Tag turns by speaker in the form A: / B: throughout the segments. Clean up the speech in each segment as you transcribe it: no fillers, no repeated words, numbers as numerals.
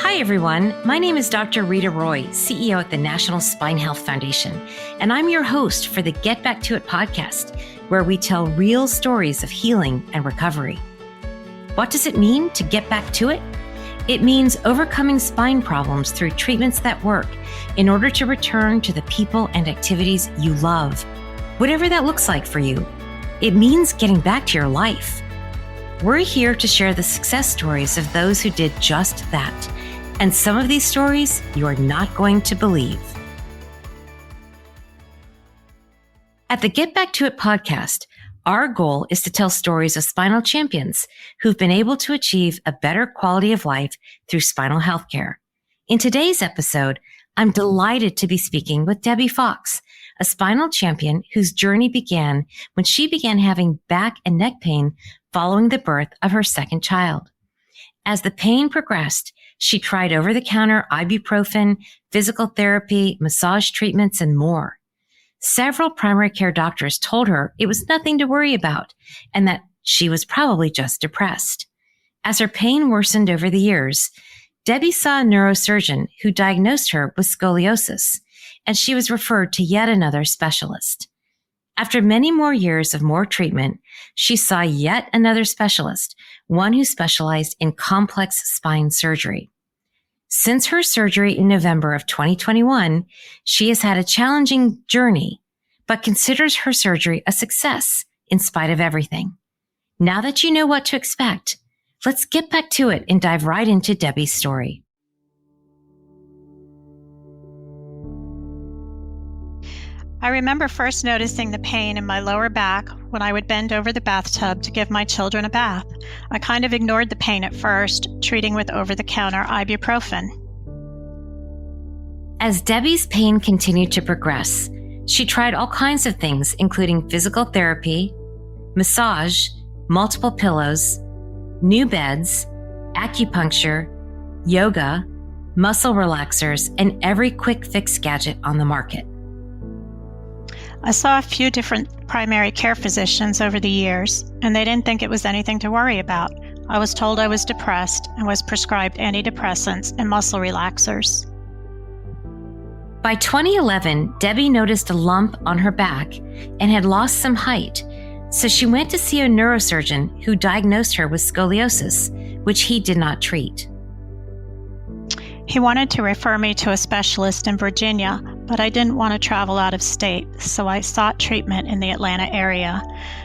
A: Hi, everyone. My name is Dr. Rita Roy, CEO at the National Spine Health Foundation, and I'm your host for the Get Back to It podcast, where we tell real stories of healing and recovery. What does it mean to get back to it? It means overcoming spine problems through treatments that work in order to return to the people and activities you love, whatever that looks like for you. It means getting back to your life. We're here to share the success stories of those who did just that. And some of these stories you are not going to believe. At the Get Back to It podcast, our goal is to tell stories of spinal champions who've been able to achieve a better quality of life through spinal healthcare. In today's episode, I'm delighted to be speaking with Debbie Fox, a spinal champion whose journey began when she began having back and neck pain following the birth of her second child. As the pain progressed, she tried over-the-counter ibuprofen, physical therapy, massage treatments, and more. Several primary care doctors told her it was nothing to worry about and that she was probably just depressed. As her pain worsened over the years, Debbie saw a neurosurgeon who diagnosed her with scoliosis, and she was referred to yet another specialist. After many more years of more treatment, she saw yet another specialist, one who specialized in complex spine surgery. Since her surgery in November of 2021, she has had a challenging journey, but considers her surgery a success in spite of everything. Now that you know what to expect, let's get back to it and dive right into Debbie's story.
B: I remember first noticing the pain in my lower back when I would bend over the bathtub to give my children a bath. I kind of ignored the pain at first, treating with over-the-counter ibuprofen.
A: As Debbie's pain continued to progress, she tried all kinds of things, including physical therapy, massage, multiple pillows, new beds, acupuncture, yoga, muscle relaxers, and every quick fix gadget on the market.
B: I saw a few different primary care physicians over the years, and they didn't think it was anything to worry about. I was told I was depressed and was prescribed antidepressants and muscle relaxers.
A: By 2011, Debbie noticed a lump on her back and had lost some height, so she went to see a neurosurgeon who diagnosed her with scoliosis, which he did not treat.
B: He wanted to refer me to a specialist in Virginia, but I didn't want to travel out of state, so I sought treatment in the Atlanta area.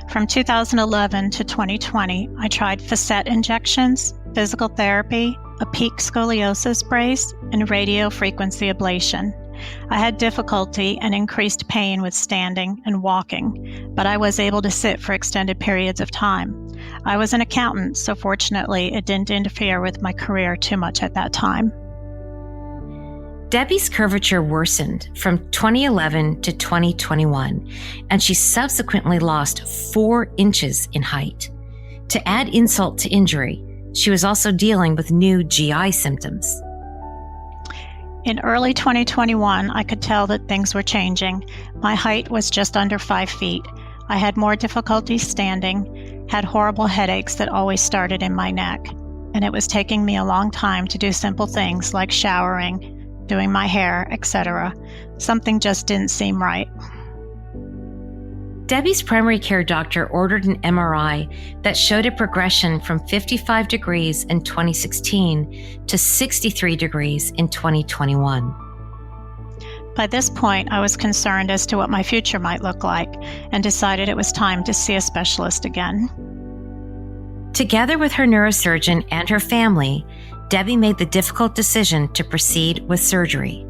B: From 2011 to 2020, I tried facet injections, physical therapy, a peak scoliosis brace, and radio frequency ablation. I had difficulty and increased pain with standing and walking, but I was able to sit for extended periods of time. I was an accountant, so fortunately it didn't interfere with my career too much at that time.
A: Debbie's curvature worsened from 2011 to 2021, and she subsequently lost 4 inches in height. To add insult to injury, she was also dealing with new GI symptoms.
B: In early 2021, I could tell that things were changing. My height was just under 5 feet. I had more difficulty standing, had horrible headaches that always started in my neck, and it was taking me a long time to do simple things like showering, doing my hair, etc. Something just didn't seem right.
A: Debbie's primary care doctor ordered an MRI that showed a progression from 55 degrees in 2016 to 63 degrees in 2021.
B: By this point, I was concerned as to what my future might look like and decided it was time to see a specialist again.
A: Together with her neurosurgeon and her family, Debbie made the difficult decision to proceed with surgery.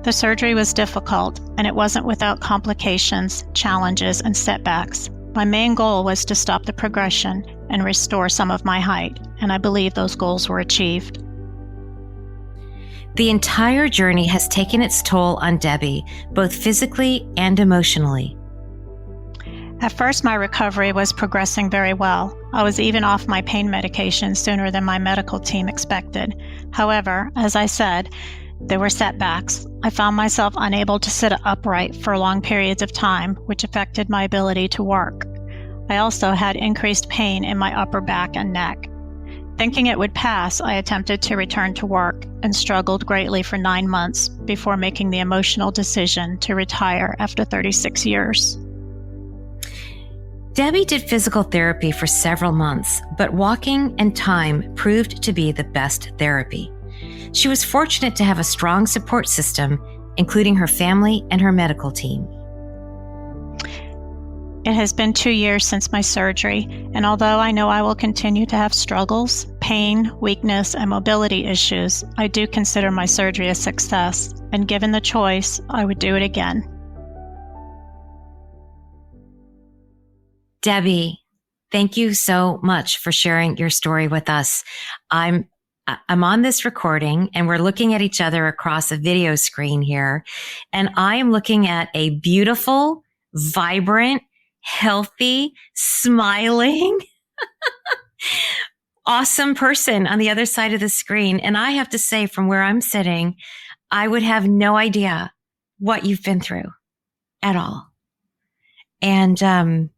B: The surgery was difficult, and it wasn't without complications, challenges, and setbacks. My main goal was to stop the progression and restore some of my height, and I believe those goals were achieved.
A: The entire journey has taken its toll on Debbie, both physically and emotionally.
B: At first, my recovery was progressing very well. I was even off my pain medication sooner than my medical team expected. However, as I said, there were setbacks. I found myself unable to sit upright for long periods of time, which affected my ability to work. I also had increased pain in my upper back and neck. Thinking it would pass, I attempted to return to work and struggled greatly for 9 months before making the emotional decision to retire after 36 years.
A: Debbie did physical therapy for several months, but walking and time proved to be the best therapy. She was fortunate to have a strong support system, including her family and her medical team.
B: It has been 2 years since my surgery, and although I know I will continue to have struggles, pain, weakness, and mobility issues, I do consider my surgery a success, and given the choice, I would do it again.
A: Debbie, thank you so much for sharing your story with us. I'm on this recording and we're looking at each other across a video screen here, and I am looking at a beautiful, vibrant, healthy, smiling, awesome person on the other side of the screen. And I have to say, from where I'm sitting, I would have no idea what you've been through at all. And,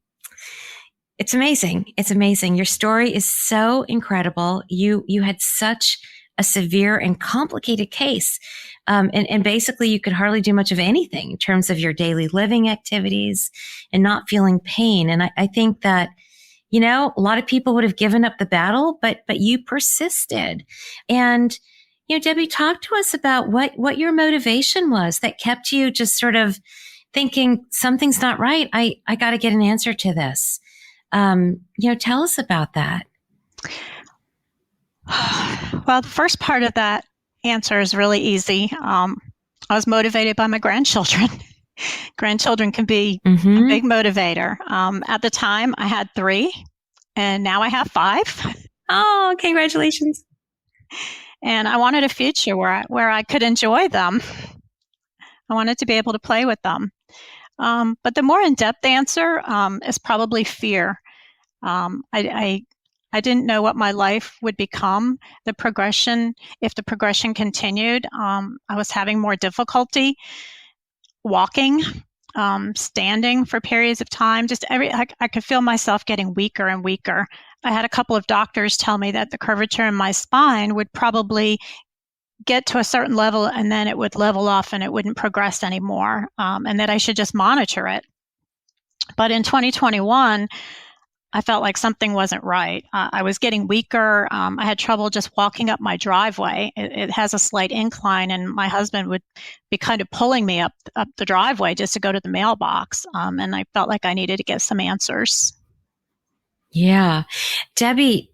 A: it's amazing. It's amazing. Your story is so incredible. You had such a severe and complicated case. And basically you could hardly do much of anything in terms of your daily living activities and not feeling pain. And I think that, a lot of people would have given up the battle, but you persisted. And, Debbie, talk to us about what your motivation was that kept you just sort of thinking something's not right. I got to get an answer to this. Tell us about that.
B: Well, the first part of that answer is really easy. I was motivated by my grandchildren. Grandchildren can be a big motivator. At the time, I had 3, and now I have 5.
A: Oh, congratulations.
B: And I wanted a future where I could enjoy them. I wanted to be able to play with them. But the more in-depth answer is probably fear. I didn't know what my life would become. If the progression continued, I was having more difficulty walking, standing for periods of time. I could feel myself getting weaker and weaker. I had a couple of doctors tell me that the curvature in my spine would probably get to a certain level and then it would level off and it wouldn't progress anymore, and that I should just monitor it. But in 2021, I felt like something wasn't right. I was getting weaker. I had trouble just walking up my driveway. It has a slight incline, and my husband would be kind of pulling me up the driveway just to go to the mailbox. And I felt like I needed to get some answers.
A: Yeah. Debbie,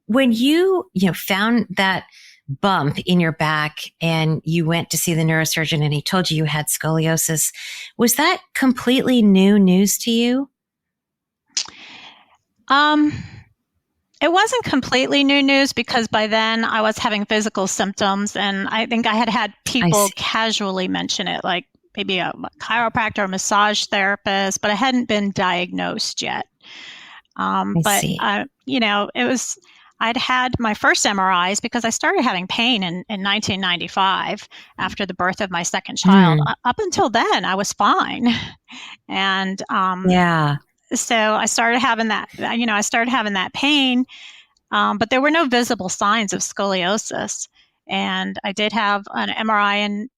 A: when you found that bump in your back and you went to see the neurosurgeon and he told you had scoliosis, was that completely new news to you?
B: It wasn't completely new news because by then I was having physical symptoms, and I think I had people casually mention it, like maybe a chiropractor or massage therapist, but I hadn't been diagnosed yet. I'd had my first MRIs because I started having pain in 1995 after the birth of my second child. Up until then, I was fine. And, so I started having that pain, but there were no visible signs of scoliosis. And I did have an MRI in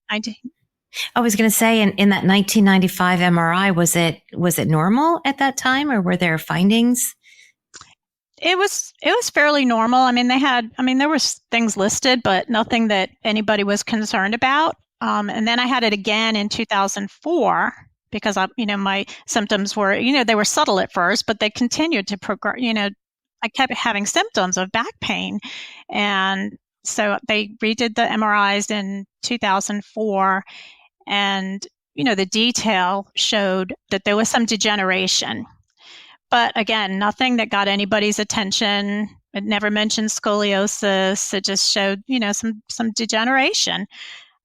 A: I was going to say, in that 1995 MRI, was it normal at that time, or were there findings?
B: It was fairly normal. I mean, there was things listed, but nothing that anybody was concerned about. And then I had it again in 2004 because my symptoms were, they were subtle at first, but they continued to progress. I kept having symptoms of back pain. And so they redid the MRIs in 2004. And, the detail showed that there was some degeneration. But again, nothing that got anybody's attention. It never mentioned scoliosis. It just showed, some degeneration.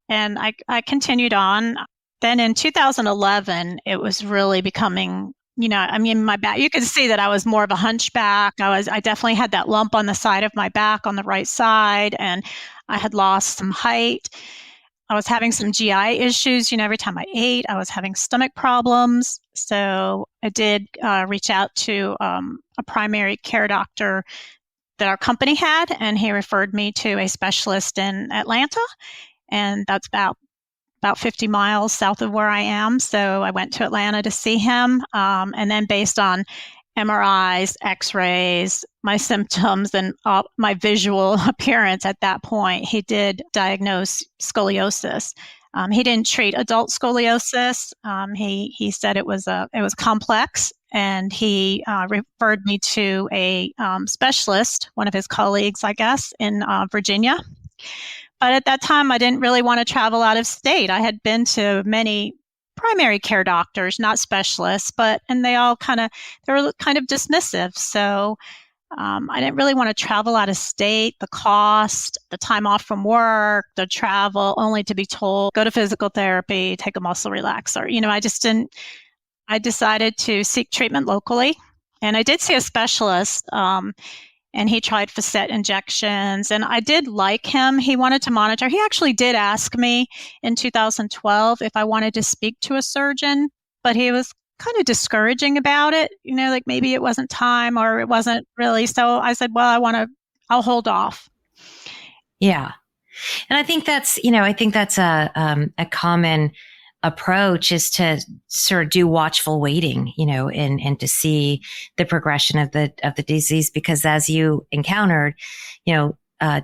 B: And I continued on. Then in 2011, it was really becoming, my back, you could see that I was more of a hunchback. I definitely had that lump on the side of my back on the right side, and I had lost some height. I was having some GI issues. Every time I ate, I was having stomach problems. So I did reach out to a primary care doctor that our company had, and he referred me to a specialist in Atlanta, and that's about 50 miles south of where I am. So I went to Atlanta to see him, and then based on MRIs, X-rays, my symptoms, and my visual appearance at that point, he did diagnose scoliosis. He didn't treat adult scoliosis. He said it was complex, and he referred me to a specialist, one of his colleagues, I guess, in Virginia. But at that time, I didn't really want to travel out of state. I had been to many primary care doctors, not specialists, and they were kind of dismissive. So I didn't really want to travel out of state, the cost, the time off from work, the travel, only to be told, go to physical therapy, take a muscle relaxer. I just didn't. I decided to seek treatment locally, and I did see a specialist, and he tried facet injections, and I did like him. He wanted to monitor. He actually did ask me in 2012 if I wanted to speak to a surgeon, but he was kind of discouraging about it, like maybe it wasn't time or it wasn't really. So I said, well, I'll hold off.
A: Yeah. And I think that's a common approach, is to sort of do watchful waiting, and to see the progression of the disease, because as you encountered,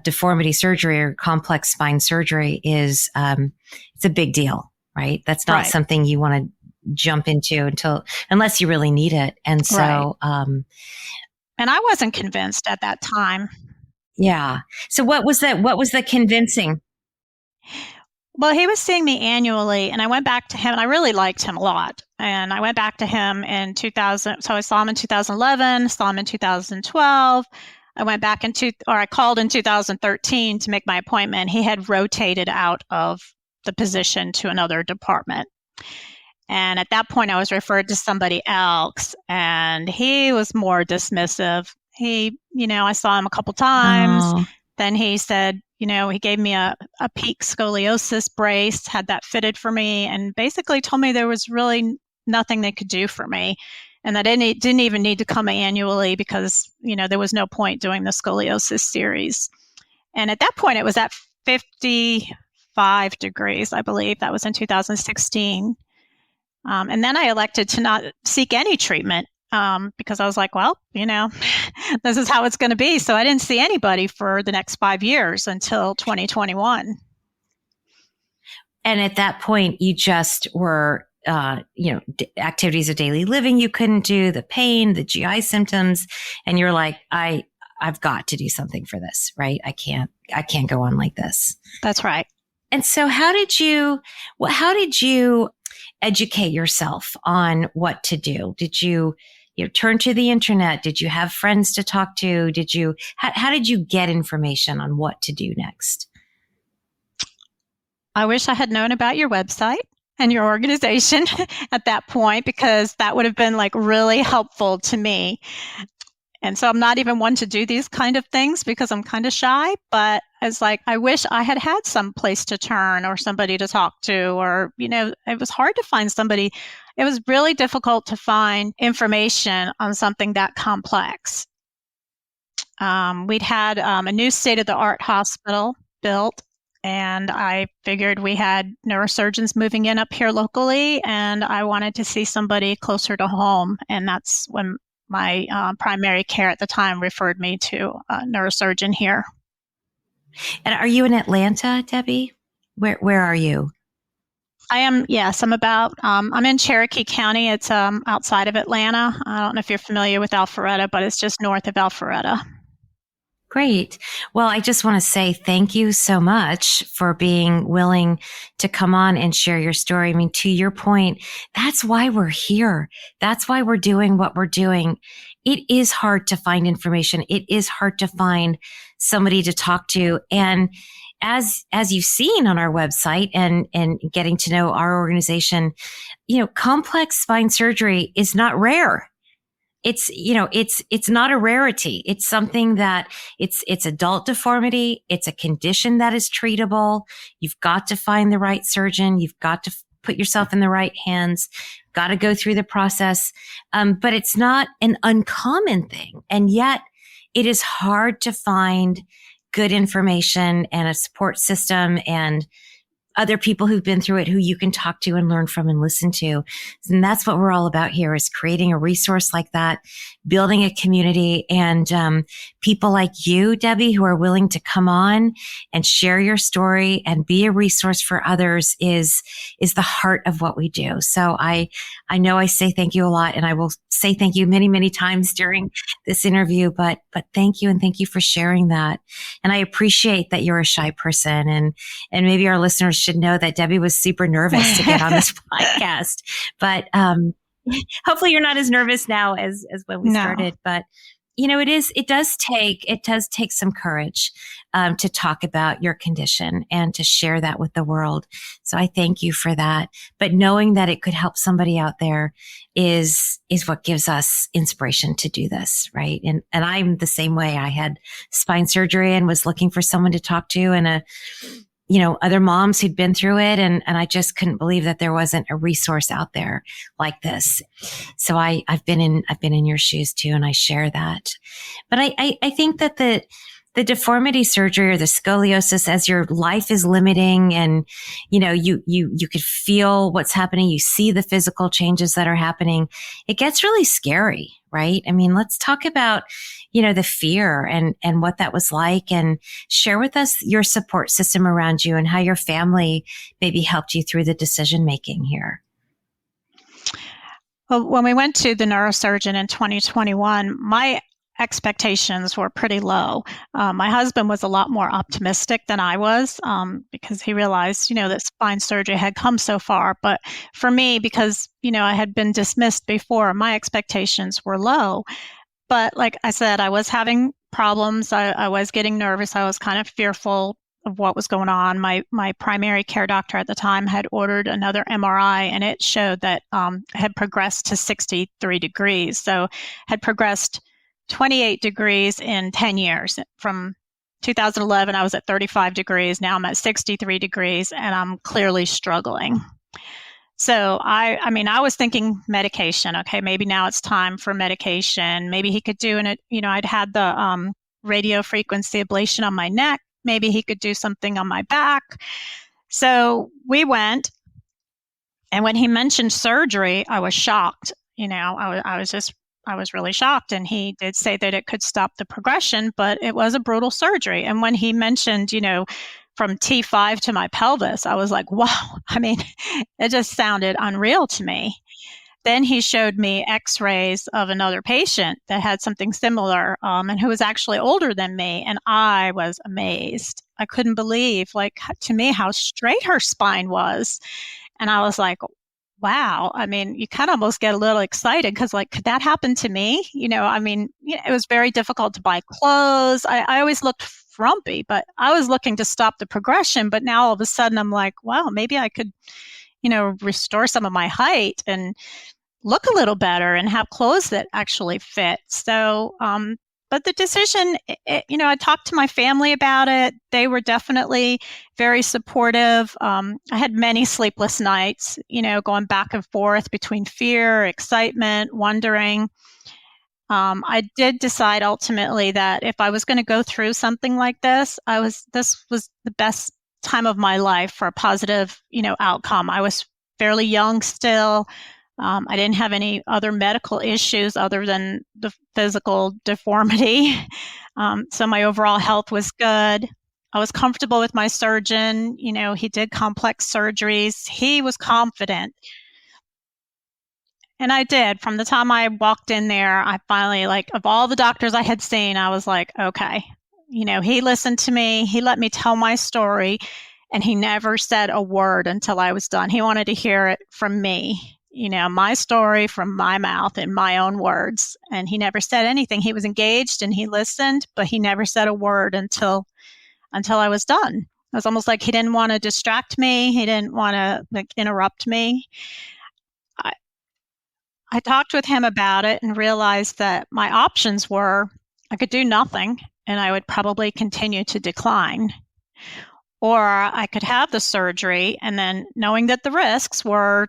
A: deformity surgery or complex spine surgery is, it's a big deal, right? That's not something you want to jump into unless you really need it. And so,
B: and I wasn't convinced at that time.
A: Yeah. So what was the convincing?
B: Well, he was seeing me annually, and I went back to him, and I really liked him a lot. And I went back to him in 2000. So I saw him in 2011, saw him in 2012. I called in 2013 to make my appointment. He had rotated out of the position to another department. And at that point, I was referred to somebody else, and he was more dismissive. I saw him a couple times.
A: Oh.
B: Then he said, he gave me a peak scoliosis brace, had that fitted for me, and basically told me there was really nothing they could do for me, and that I didn't even need to come annually because, there was no point doing the scoliosis series. And at that point, it was at 55 degrees, I believe. That was in 2016. And then I elected to not seek any treatment because I was like, well, this is how it's going to be. So I didn't see anybody for the next 5 years until 2021.
A: And at that point, you just were, activities of daily living you couldn't do, the pain, the GI symptoms, and you're like, I've got to do something for this, right? I can't go on like this.
B: That's right.
A: And so how did you educate yourself on what to do? Did you turn to the internet? Did you have friends to talk to? How did you get information on what to do next?
B: I wish I had known about your website and your organization at that point, because that would have been really helpful to me. And so I'm not even one to do these kind of things because I'm kind of shy, but it's I wish I had some place to turn or somebody to talk to, or, it was hard to find somebody. It was really difficult to find information on something that complex. We'd had a new state-of-the-art hospital built, and I figured we had neurosurgeons moving in up here locally, and I wanted to see somebody closer to home. And that's when my primary care at the time referred me to a neurosurgeon here.
A: And are you in Atlanta, Debbie? Where are you?
B: I am, yes. I'm in Cherokee County. It's outside of Atlanta. I don't know if you're familiar with Alpharetta, but it's just north of Alpharetta.
A: Great. Well, I just want to say thank you so much for being willing to come on and share your story. I mean, to your point, that's why we're here. That's why we're doing what we're doing. It is hard to find information. It is hard to find somebody to talk to. And as you've seen on our website and getting to know our organization, complex spine surgery is not rare. It's not a rarity. It's something that it's adult deformity. It's a condition that is treatable. You've got to find the right surgeon. You've got to put yourself in the right hands, got to go through the process. But it's not an uncommon thing. And yet it is hard to find good information and a support system and other people who've been through it who you can talk to and learn from and listen to. And that's what we're all about here, is creating a resource like that, building a community, and people like you, Debbie, who are willing to come on and share your story and be a resource for others is the heart of what we do. So I know I say thank you a lot, and I will say thank you many, many times during this interview, but thank you. And thank you for sharing that. And I appreciate that you're a shy person, and maybe our listeners should know that Debbie was super nervous to get on this podcast, but hopefully you're not as nervous now as when we started. But it does take some courage to talk about your condition and to share that with the world. So I thank you for that. But knowing that it could help somebody out there is what gives us inspiration to do this, right? And I'm the same way. I had spine surgery and was looking for someone to talk to, and other moms who'd been through it. And I just couldn't believe that there wasn't a resource out there like this. So I've been in your shoes too, and I share that. But I think that the deformity surgery or the scoliosis, as your life is limiting and, you could feel what's happening, you see the physical changes that are happening, it gets really scary, right? I mean, let's talk about, the fear and what that was like, and share with us your support system around you and how your family maybe helped you through the decision making here.
B: Well, when we went to the neurosurgeon in 2021, my expectations were pretty low. My husband was a lot more optimistic than I was, because he realized, that spine surgery had come so far. But for me, because, I had been dismissed before, my expectations were low. But like I said, I was having problems. I was getting nervous. I was kind of fearful of what was going on. My primary care doctor at the time had ordered another MRI, and it showed that had progressed to 63 degrees. So had progressed 28 degrees in 10 years. From 2011, I was at 35 degrees. Now I'm at 63 degrees, and I'm clearly struggling. So I was thinking medication. Okay, maybe now it's time for medication. Maybe he could do I'd had the radio frequency ablation on my neck. Maybe he could do something on my back. So we went, and when he mentioned surgery, I was shocked. I was really shocked. And he did say that it could stop the progression, but it was a brutal surgery. And when he mentioned, from T5 to my pelvis, I was like, wow. I mean, it just sounded unreal to me. Then he showed me x-rays of another patient that had something similar, and who was actually older than me. And I was amazed. I couldn't believe, to me, how straight her spine was. And I was like, wow. I mean, you kind of almost get a little excited because, could that happen to me? It was very difficult to buy clothes. I always looked frumpy, but I was looking to stop the progression. But now all of a sudden I'm like, wow, maybe I could, restore some of my height and look a little better and have clothes that actually fit. So, but the decision, I talked to my family about it. They were definitely very supportive. I had many sleepless nights, going back and forth between fear, excitement, wondering. I did decide ultimately that if I was going to go through something like this, this was the best time of my life for a positive, outcome. I was fairly young still. I didn't have any other medical issues other than the physical deformity. So my overall health was good. I was comfortable with my surgeon. He did complex surgeries. He was confident. And I did. From the time I walked in there, I finally, of all the doctors I had seen, I was like, okay. He listened to me. He let me tell my story. And he never said a word until I was done. He wanted to hear it from me. My story from my mouth in my own words. And he never said anything. He was engaged and he listened, but he never said a word until I was done. It was almost like he didn't want to distract me. He didn't want to interrupt me. I talked with him about it and realized that my options were I could do nothing and I would probably continue to decline. Or I could have the surgery and then knowing that the risks were,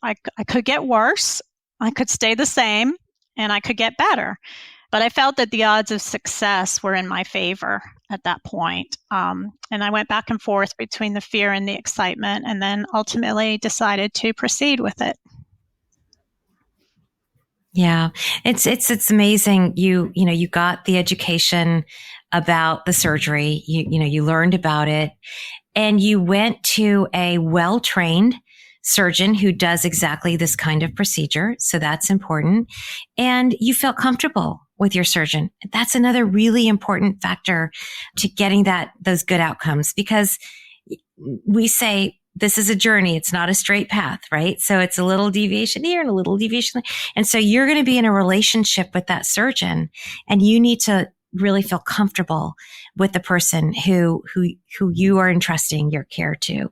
B: I could get worse, I could stay the same, and I could get better. But I felt that the odds of success were in my favor at that point. And I went back and forth between the fear and the excitement, and then ultimately decided to proceed with it.
A: Yeah, it's amazing. You got the education about the surgery. You learned about it, and you went to a well-trained surgeon who does exactly this kind of procedure. So that's important. And you felt comfortable with your surgeon. That's another really important factor to getting those good outcomes, because we say this is a journey. It's not a straight path, right? So it's a little deviation here and a little deviation there. And so you're going to be in a relationship with that surgeon, and you need to really feel comfortable with the person who you are entrusting your care to.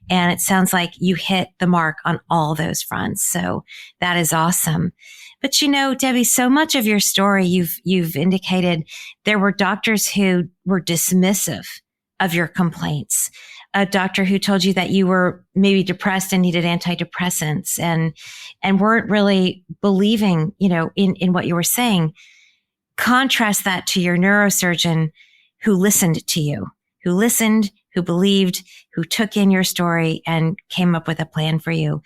A: And it sounds like you hit the mark on all those fronts. So that is awesome. But Debbie, so much of your story, you've indicated there were doctors who were dismissive of your complaints. A doctor who told you that you were maybe depressed and needed antidepressants and weren't really believing, in what you were saying. Contrast that to your neurosurgeon who listened to you, who believed, who took in your story and came up with a plan for you.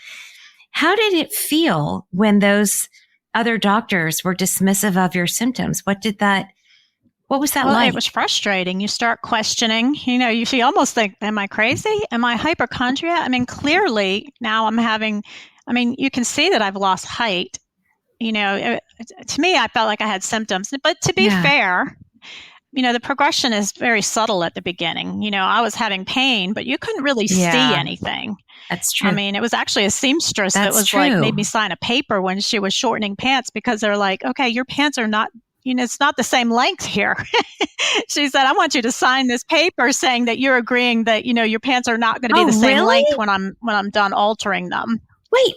A: How did it feel when those other doctors were dismissive of your symptoms? What was that like?
B: It was frustrating. You start questioning, you almost think, am I crazy? Am I hypochondria? I mean, clearly now you can see that I've lost height. To me, I felt like I had symptoms, but to be fair, the progression is very subtle at the beginning. I was having pain, but you couldn't really see anything.
A: That's true.
B: I mean, it was actually a seamstress that was like, made me sign a paper when she was shortening pants, because they're like, okay, your pants are not, it's not the same length here. She said, I want you to sign this paper saying that you're agreeing that, your pants are not going to be the same length when I'm done altering them.
A: Wait,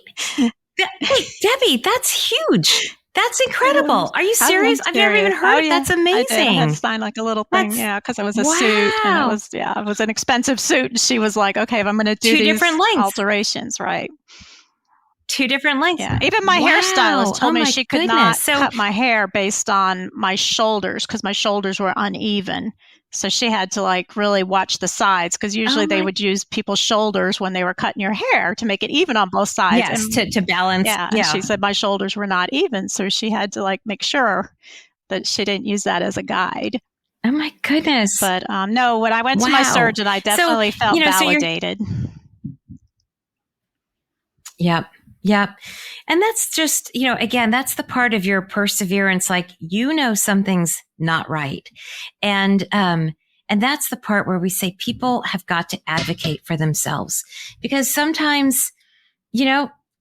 A: Debbie, that's huge. That's incredible. Are you serious? I've never even heard. That's amazing.
B: I had to sign like a little thing, because it was a suit, and it was an expensive suit. And she was like, okay, if I'm going to do these different alterations, right?
A: 2 different lengths.
B: Yeah. Even my hairstylist told me she could not cut my hair based on my shoulders, because my shoulders were uneven. So she had to like really watch the sides, because usually they would use people's shoulders when they were cutting your hair to make it even on both sides.
A: Yes, to balance.
B: Yeah. And she said my shoulders were not even. So she had to like make sure that she didn't use that as a guide.
A: Oh my goodness.
B: But no, when I went to my surgeon, I definitely felt validated.
A: Yep. And that's just, again, that's the part of your perseverance. Like, something's not right. And that's the part where we say people have got to advocate for themselves, because sometimes,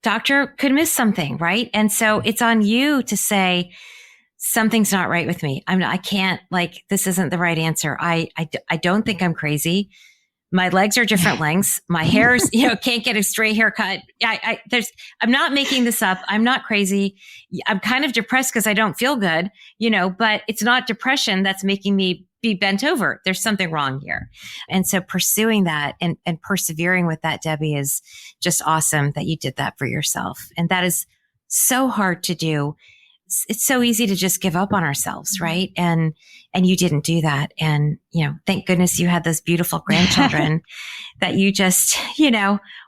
A: doctor could miss something, right? And so it's on you to say, something's not right with me. I can't, like, this isn't the right answer. I don't think I'm crazy. My legs are different lengths. My hair's, can't get a straight haircut. I'm not making this up. I'm not crazy. I'm kind of depressed because I don't feel good, but it's not depression that's making me be bent over. There's something wrong here. And so pursuing that and persevering with that, Debbie, is just awesome that you did that for yourself. And that is so hard to do. It's so easy to just give up on ourselves, right? And you didn't do that. And, thank goodness you had those beautiful grandchildren that you just,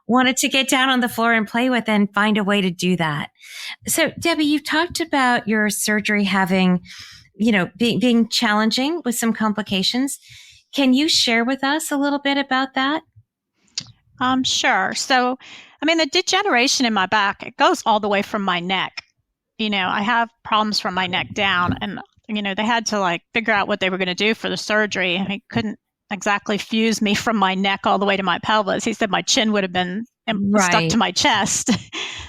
A: wanted to get down on the floor and play with and find a way to do that. So Debbie, you've talked about your surgery having, being challenging with some complications. Can you share with us a little bit about that?
B: Sure. So, the degeneration in my back, it goes all the way from my neck. I have problems from my neck down, and, they had to like figure out what they were going to do for the surgery. I couldn't exactly fuse me from my neck all the way to my pelvis. He said my chin would have been stuck to my chest.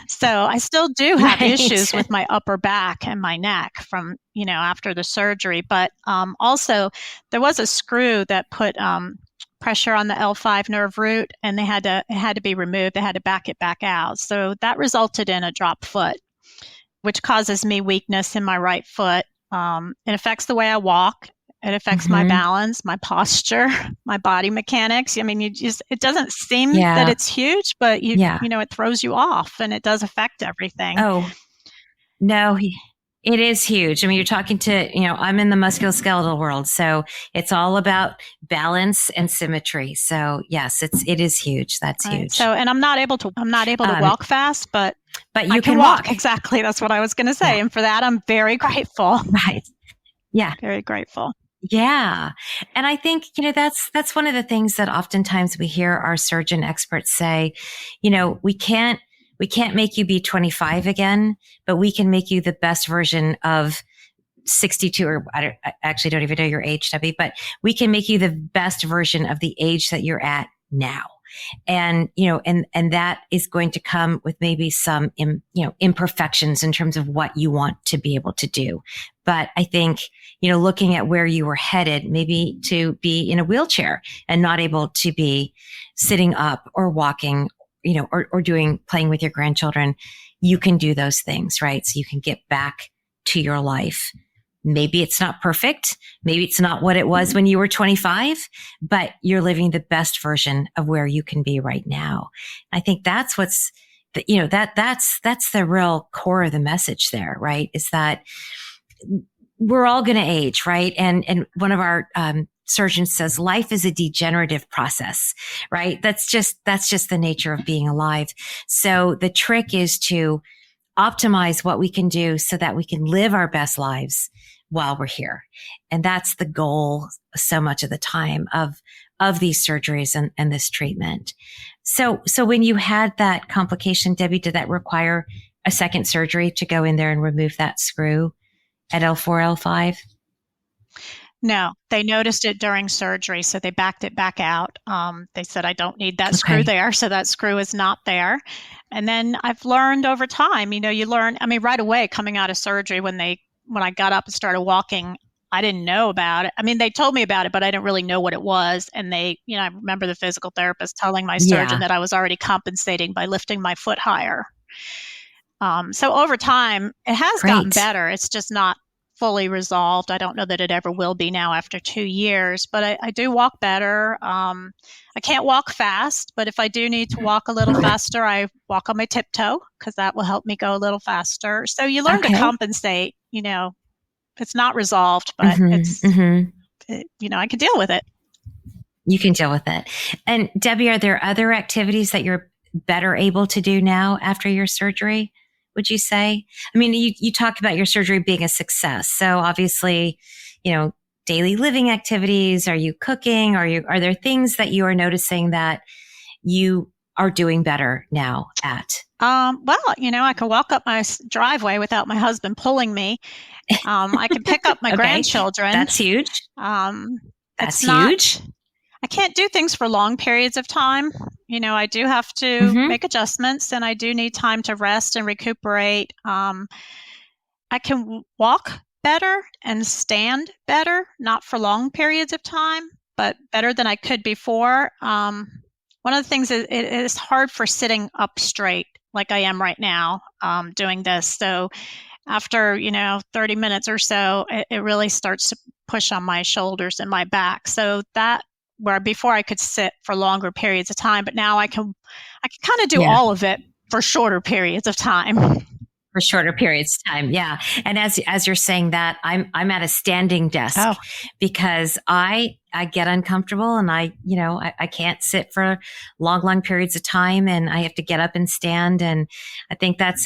B: So I still do have issues with my upper back and my neck from, after the surgery. But also there was a screw that put pressure on the L5 nerve root, and it had to be removed. They had to back it back out. So that resulted in a drop foot, which causes me weakness in my right foot. It affects the way I walk. It affects my balance, my posture, my body mechanics. It doesn't seem that it's huge, but it throws you off, and it does affect everything.
A: Oh, no, It is huge. I mean, you're talking to, I'm in the musculoskeletal world, so it's all about balance and symmetry. So yes, it is huge. That's
B: right.
A: huge.
B: So, and I'm not able to walk fast, but
A: you
B: I
A: can
B: walk. Exactly. That's what I was going to say.
A: Yeah.
B: And for that, I'm very grateful.
A: Right. Yeah.
B: Very grateful.
A: Yeah. And I think, that's one of the things that oftentimes we hear our surgeon experts say, we can't make you be 25 again, but we can make you the best version of 62, or I actually don't even know your age, Debbie, but we can make you the best version of the age that you're at now. And, and that is going to come with maybe some, imperfections in terms of what you want to be able to do. But I think, looking at where you were headed, maybe to be in a wheelchair and not able to be sitting up or walking, or playing with your grandchildren, you can do those things, right? So you can get back to your life. Maybe it's not perfect. Maybe it's not what it was when you were 25, but you're living the best version of where you can be right now. I think that's what's, that's the real core of the message there, right? Is that we're all going to age, right? And one of our, surgeons says life is a degenerative process, right? That's just the nature of being alive. So the trick is to optimize what we can do so that we can live our best lives while we're here. And that's the goal so much of the time of these surgeries and this treatment. So when you had that complication, Debbie, did that require a second surgery to go in there and remove that screw at L4, L5?
B: No, they noticed it during surgery, so they backed it back out. They said, I don't need that screw there, so that screw is not there. And then I've learned over time, you learn, right away coming out of surgery when I got up and started walking, I didn't know about it. They told me about it, but I didn't really know what it was. And I remember the physical therapist telling my surgeon that I was already compensating by lifting my foot higher. So over time, it has gotten better. It's just not fully resolved. I don't know that it ever will be now after 2 years, but I do walk better. I can't walk fast, but if I do need to walk a little faster, I walk on my tiptoe because that will help me go a little faster. So you learn to compensate, it's not resolved, but I can deal with it.
A: You can deal with it. And Debbie, are there other activities that you're better able to do now after your surgery, would you say? You talk about your surgery being a success. So obviously, daily living activities, are you cooking? Are there things that you are noticing that you are doing better now at?
B: I can walk up my driveway without my husband pulling me. I can pick up my grandchildren.
A: That's huge. That's huge.
B: I can't do things for long periods of time. I do have to make adjustments, and I do need time to rest and recuperate. I can walk better and stand better, not for long periods of time, but better than I could before. One of the things is it is hard for sitting up straight like I am right now doing this. So after, 30 minutes or so, it really starts to push on my shoulders and my back. So that where before I could sit for longer periods of time, but now I can kind of do all of it for shorter periods of time.
A: For shorter periods of time. Yeah. And as you're saying that, I'm at a standing desk because I get uncomfortable and I can't sit for long periods of time, and I have to get up and stand. And I think that's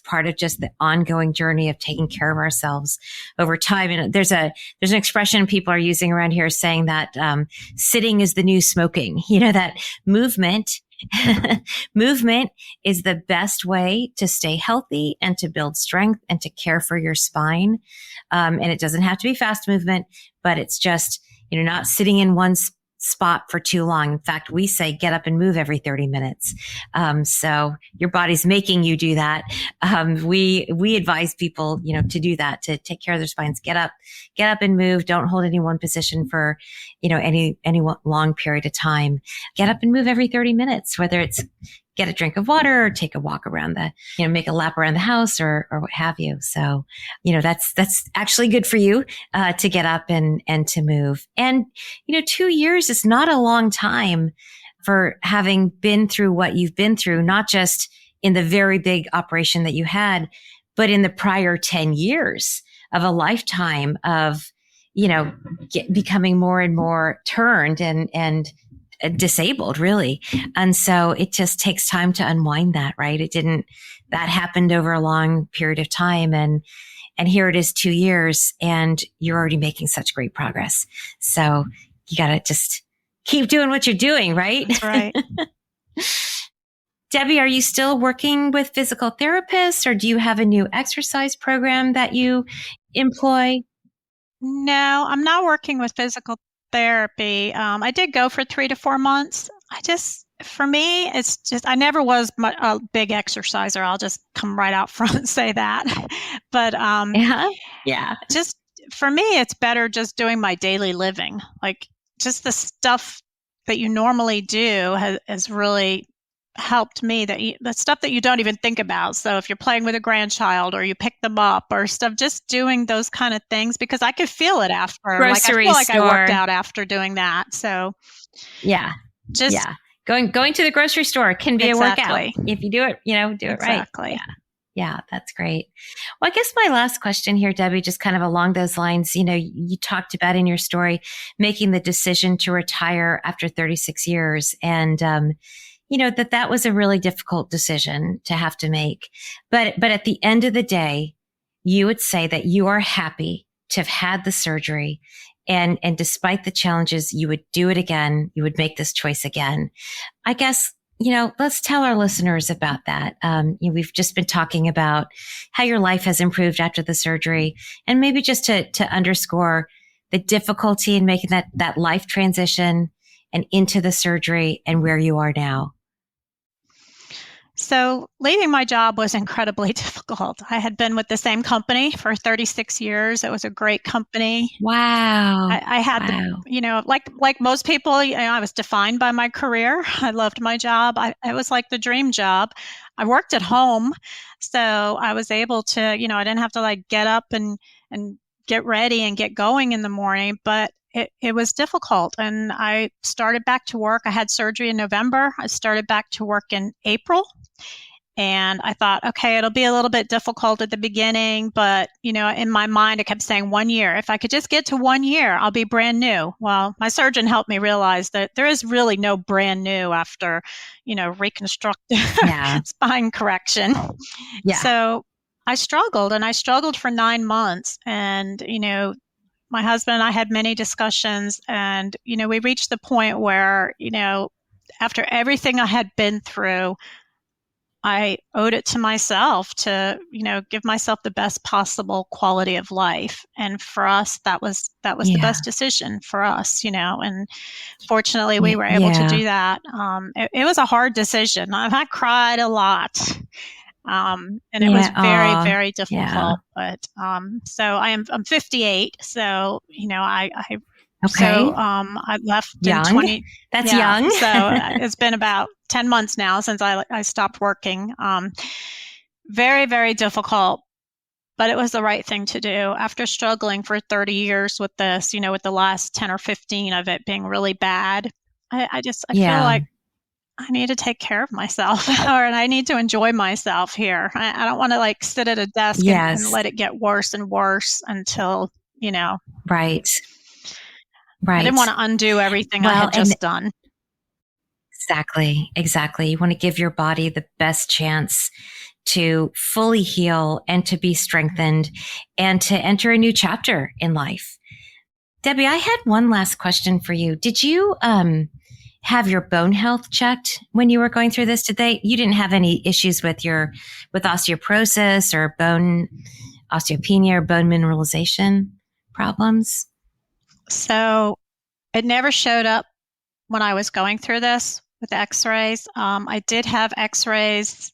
A: part of just the ongoing journey of taking care of ourselves over time. And there's an expression people are using around here saying that, sitting is the new smoking, that movement is the best way to stay healthy and to build strength and to care for your spine. And it doesn't have to be fast movement, but it's just, not sitting in one spot for too long. In fact, we say get up and move every 30 minutes. So your body's making you do that. We advise people, to do that, to take care of their spines, get up and move. Don't hold any one position for, any long period of time. Get up and move every 30 minutes, whether it's get a drink of water or take a walk around make a lap around the house or what have you. So, that's actually good for you, to get up and to move. And, 2 years is not a long time for having been through what you've been through, not just in the very big operation that you had, but in the prior 10 years of a lifetime of, becoming more and more turned and disabled, really. And so it just takes time to unwind that, right? That happened over a long period of time. And here it is 2 years and you're already making such great progress. So you got to just keep doing what you're doing, right?
B: That's right.
A: Debbie, are you still working with physical therapists, or do you have a new exercise program that you employ?
B: No, I'm not working with physical therapy. I did go for 3 to 4 months. For me, it's just, I never was a big exerciser. I'll just come right out front and say that. But
A: yeah,
B: just for me, it's better just doing my daily living. Like just the stuff that you normally do has really helped me, the stuff that you don't even think about. So if you're playing with a grandchild or you pick them up or stuff, just doing those kind of things, because I could feel it after.
A: Grocery
B: I feel
A: store.
B: I worked out after doing that. So
A: going to the grocery store can be
B: exactly.
A: a workout if you do it, do it
B: exactly.
A: right. Yeah, that's great. Well, I guess my last question here, Debbie, just kind of along those lines, you talked about in your story making the decision to retire after 36 years, and that was a really difficult decision to have to make. But at the end of the day, you would say that you are happy to have had the surgery. And despite the challenges, you would do it again. You would make this choice again. I guess, let's tell our listeners about that. We've just been talking about how your life has improved after the surgery, and maybe just to underscore the difficulty in making that life transition and into the surgery and where you are now.
B: So leaving my job was incredibly difficult. I had been with the same company for 36 years. It was a great company.
A: Wow.
B: I had, like most people, I was defined by my career. I loved my job. It was like the dream job. I worked at home, so I was able to, I didn't have to get up and get ready and get going in the morning, but it was difficult. And I started back to work. I had surgery in November. I started back to work in April. And I thought, okay, it'll be a little bit difficult at the beginning, but, in my mind, I kept saying 1 year. If I could just get to 1 year, I'll be brand new. Well, my surgeon helped me realize that there is really no brand new after, reconstructive spine correction.
A: Yeah.
B: So I struggled for 9 months. And, my husband and I had many discussions, and, we reached the point where, after everything I had been through, I owed it to myself to, give myself the best possible quality of life. And for us, that was the best decision for us, and fortunately we were able to do that. It was a hard decision. I cried a lot. And it was very, very difficult. But, so I'm 58. So, I left
A: young.
B: in 20.
A: That's young.
B: So it's been about 10 months now since I stopped working. Very, very difficult, but it was the right thing to do after struggling for 30 years with this, with the last 10 or 15 of it being really bad. I feel like I need to take care of myself, and I need to enjoy myself here. I don't want to sit at a desk and let it get worse and worse until,
A: Right.
B: I didn't want to undo everything I had just done.
A: Exactly. You want to give your body the best chance to fully heal and to be strengthened and to enter a new chapter in life. Debbie, I had one last question for you. Did you have your bone health checked when you were going through this? You didn't have any issues with osteoporosis or bone osteopenia or bone mineralization problems?
B: So it never showed up when I was going through this with x-rays. I did have x-rays,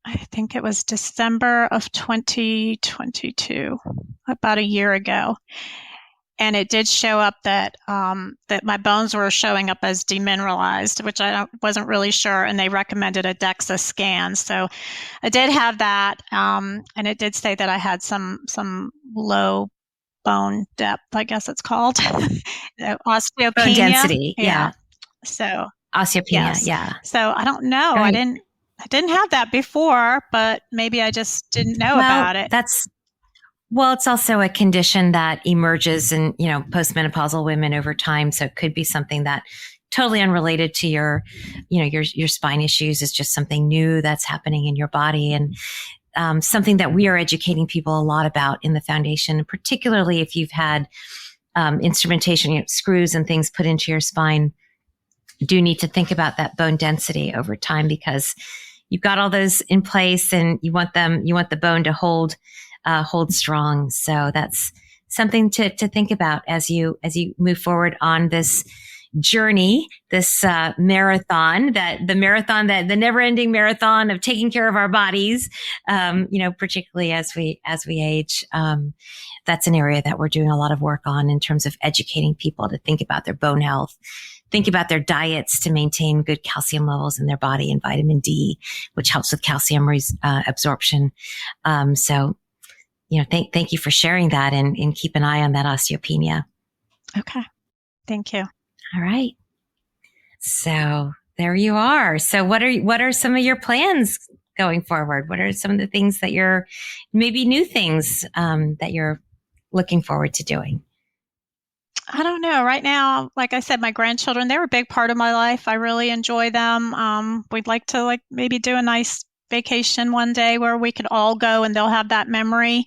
B: I think it was December of 2022, about a year ago. And it did show up that my bones were showing up as demineralized, which I wasn't really sure. And they recommended a DEXA scan. So I did have that. And it did say that I had some low bone depth, I guess it's called. Osteopenia.
A: Bone density. Yeah.
B: So
A: osteopenia.
B: Yes.
A: Yeah.
B: So I don't know.
A: Right.
B: I didn't I didn't have that before, but maybe I just didn't know about it.
A: It's also a condition that emerges in, postmenopausal women over time. So it could be something that totally unrelated to your spine issues. Is just something new that's happening in your body, and something that we are educating people a lot about in the foundation, particularly if you've had instrumentation, screws and things put into your spine. You do need to think about that bone density over time, because you've got all those in place and you want the bone to hold strong. So that's something to think about as you move forward on this journey, this marathon, the never ending marathon of taking care of our bodies. Particularly as we age, that's an area that we're doing a lot of work on in terms of educating people to think about their bone health, think about their diets to maintain good calcium levels in their body, and vitamin D, which helps with calcium absorption. Thank you for sharing that, and keep an eye on that osteopenia.
B: Okay. Thank you.
A: All right. So there you are. So what are some of your plans going forward? What are some of the things that maybe new things that you're looking forward to doing?
B: I don't know. Right now, like I said, my grandchildren, they're a big part of my life. I really enjoy them. We'd like to maybe do a nice vacation one day where we could all go and they'll have that memory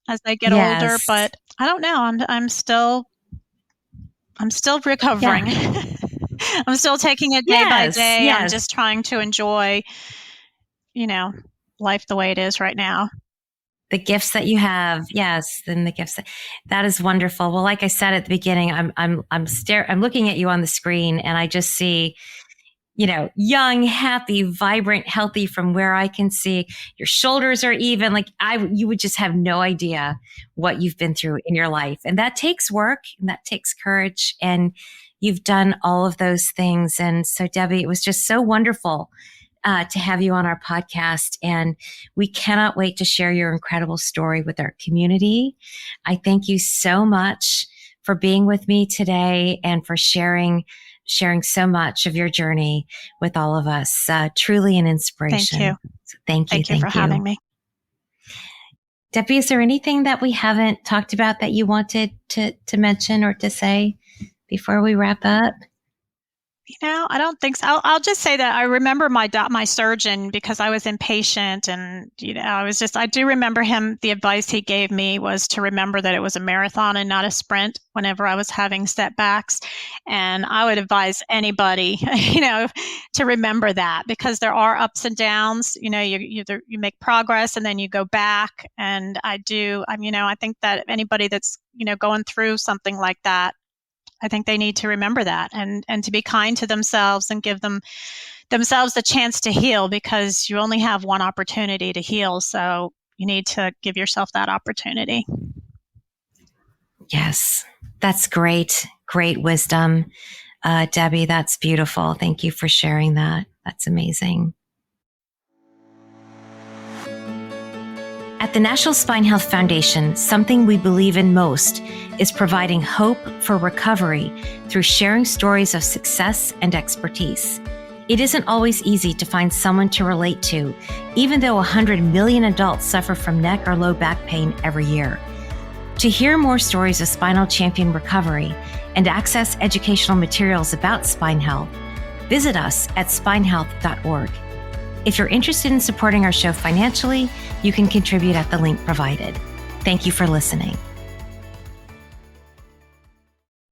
B: as they get older. But I don't know. I'm still recovering. Yeah. I'm still taking it day by day. Yes. I'm just trying to enjoy, life the way it is right now.
A: The gifts that you have. Yes. And the gifts that is wonderful. Well, like I said at the beginning, I'm looking at you on the screen, and I just see, young, happy, vibrant, healthy from where I can see. Your shoulders are even. You would just have no idea what you've been through in your life. And that takes work, and that takes courage. And you've done all of those things. And so, Debbie, it was just so wonderful to have you on our podcast. And we cannot wait to share your incredible story with our community. I thank you so much for being with me today and for sharing so much of your journey with all of us. Truly an inspiration.
B: Thank you.
A: So thank you
B: for having me.
A: Debbie, is there anything that we haven't talked about that you wanted to mention or to say before we wrap up?
B: I don't think so. I'll just say that I remember my surgeon, because I was impatient, and I do remember him. The advice he gave me was to remember that it was a marathon and not a sprint whenever I was having setbacks. And I would advise anybody, to remember that, because there are ups and downs. You make progress and then you go back. And I think that anybody that's, going through something like that, I think they need to remember that and to be kind to themselves and give themselves the chance to heal, because you only have one opportunity to heal. So you need to give yourself that opportunity.
A: Yes, that's great. Great wisdom. Debbie, that's beautiful. Thank you for sharing that. That's amazing. At the National Spine Health Foundation, something we believe in most is providing hope for recovery through sharing stories of success and expertise. It isn't always easy to find someone to relate to, even though 100 million adults suffer from neck or low back pain every year. To hear more stories of spinal champion recovery and access educational materials about spine health, visit us at spinehealth.org. If you're interested in supporting our show financially, you can contribute at the link provided. Thank you for listening.